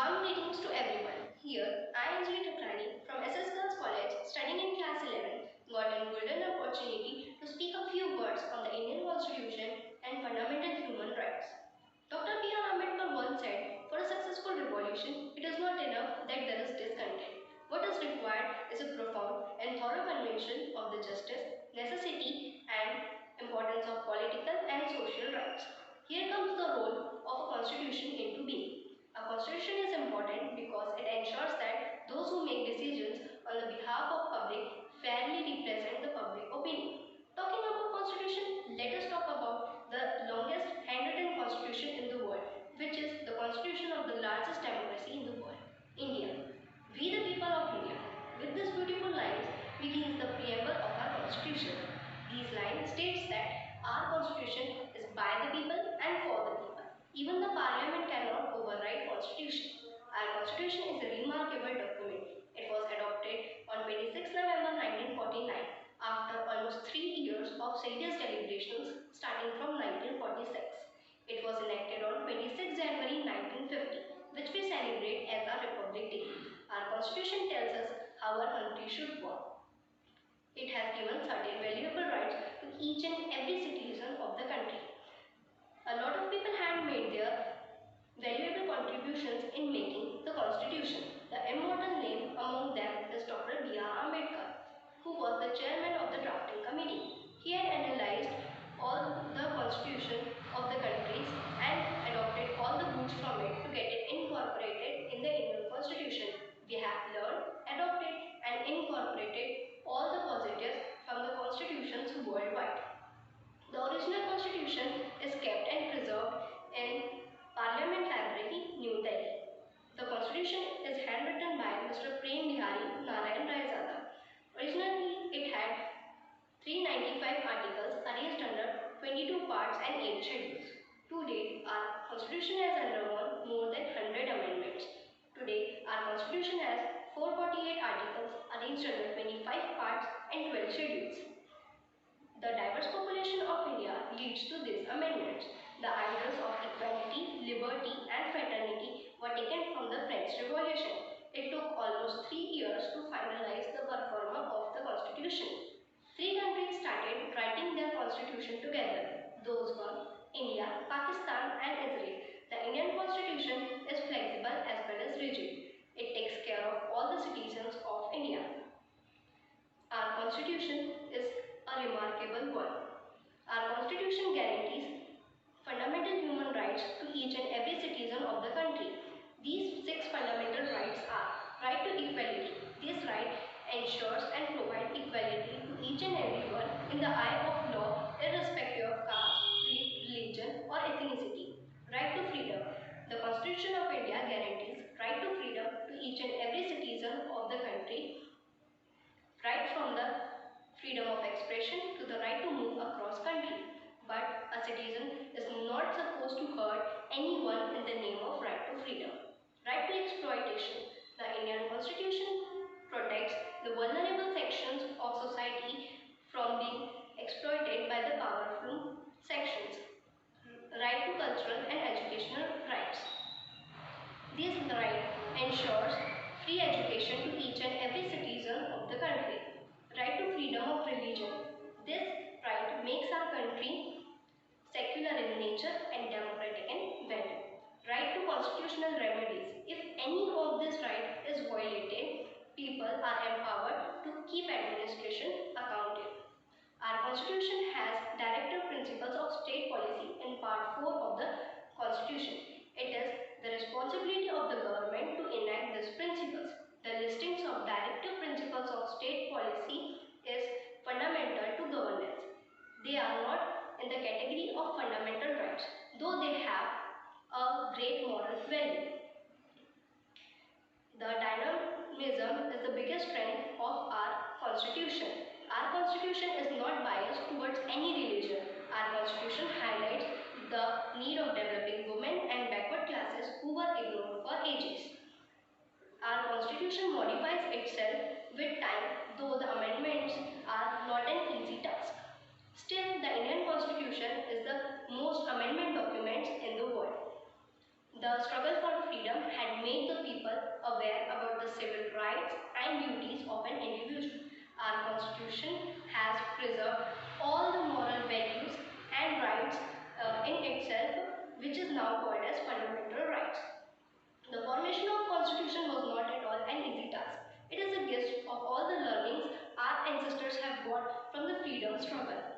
Warm greetings to everyone. Here, I, Anjali Takrani from SS Girls College, studying in class 11, got a golden opportunity to speak a few words on the Indian Constitution and fundamental human rights. Dr. B.R. Ambedkar once said, for a successful revolution, it is not enough that there is discontent. What is required is a profound and thorough conviction of the justice, necessity, and importance of political and social rights. Here comes the role of a constitution into being. A constitution is important because it ensures that those who make decisions on the behalf of public fairly represent the public opinion. Talking about constitution, let us talk about the longest handwritten constitution in the world, which is the constitution of the largest democracy in the world, India. We the people of India. With these beautiful lines begins the preamble of our constitution. These lines states that our constitution is by the people and for the people. Even the parliament cannot override constitution. Our constitution is a remarkable document. It was adopted on 26 November 1949 after almost 3 years of serious deliberations starting from 1946. It was enacted on 26 January 1950, which we celebrate as our Republic Day. Our constitution tells us how our country should work. It has given certain valuable rights to each and every citizen of the country. A lot of people had made their valuable contributions in making the constitution. The immortal name among them is Dr. B.R. Ambedkar, who was the chairman of the drafting committee. He had analyzed all the constitution of the countries and adopted all the rules from it to get it incorporated in the Indian constitution. We have learned, adopted and incorporated all the positives from the constitutions worldwide. The original constitution is kept and preserved in Parliament Library, New Delhi. The constitution is handwritten by Mr. Prem Bihari Narayan Raizada. Originally, it had 395 articles arranged under 22 parts and 8 schedules. To date, our constitution has undergone more than 100 amendments. Today, our constitution has 448 articles arranged under 25 parts and 12 schedules. The diverse population of India leads to these amendments. The ideals of equality, liberty and fraternity were taken from the French Revolution. It took almost 3 years to finalize the performer of the constitution. 3 countries started writing their constitution together. Those were India, Pakistan and Israel. The Indian constitution is flexible as well as rigid. It takes care of all the citizens of India. Our constitution is a remarkable one. Our constitution guarantees fundamental human rights to each and every citizen of the country. These 6 fundamental rights are right to equality. This right ensures and provides equality to each and everyone in the eye of law, irrespective of caste, creed, religion or ethnicity. Right to freedom. The Constitution of India guarantees right to freedom to each and every citizen of the country, right from the freedom of expression to the right to move across country. But a citizen is not supposed to hurt anyone in the name of right to freedom. Right to exploitation. The Indian Constitution protects the vulnerable sections of society from being exploited by the powerful sections. Right to cultural and educational rights. This right ensures free education to each and every citizen of the country. Right to freedom of religion. This right makes our country secular in nature and democratic in value. Right to constitutional remedies. If any of this right is violated, people are empowered to keep administration accountable. Our constitution has directive principles of state policy in part 4 of the constitution. It is the responsibility of the government to enact these principles. The listings of directive principles of state policy is fundamental to governance. They are not in the category of fundamental rights, though they have a great moral value. The dynamism is the biggest strength of our constitution. Our constitution is not biased towards any religion. Our constitution highlights the need of developing women and backward classes who were ignored for ages. Our constitution modifies itself with time, though the amendments are not an easy task. Still, the Indian constitution is the most amendment documents in the world. The struggle for freedom had made the Our constitution has preserved all the moral values and rights in itself, which is now called as fundamental rights. The formation of constitution was not at all an easy task. It is a gift of all the learnings our ancestors have got from the freedom struggle.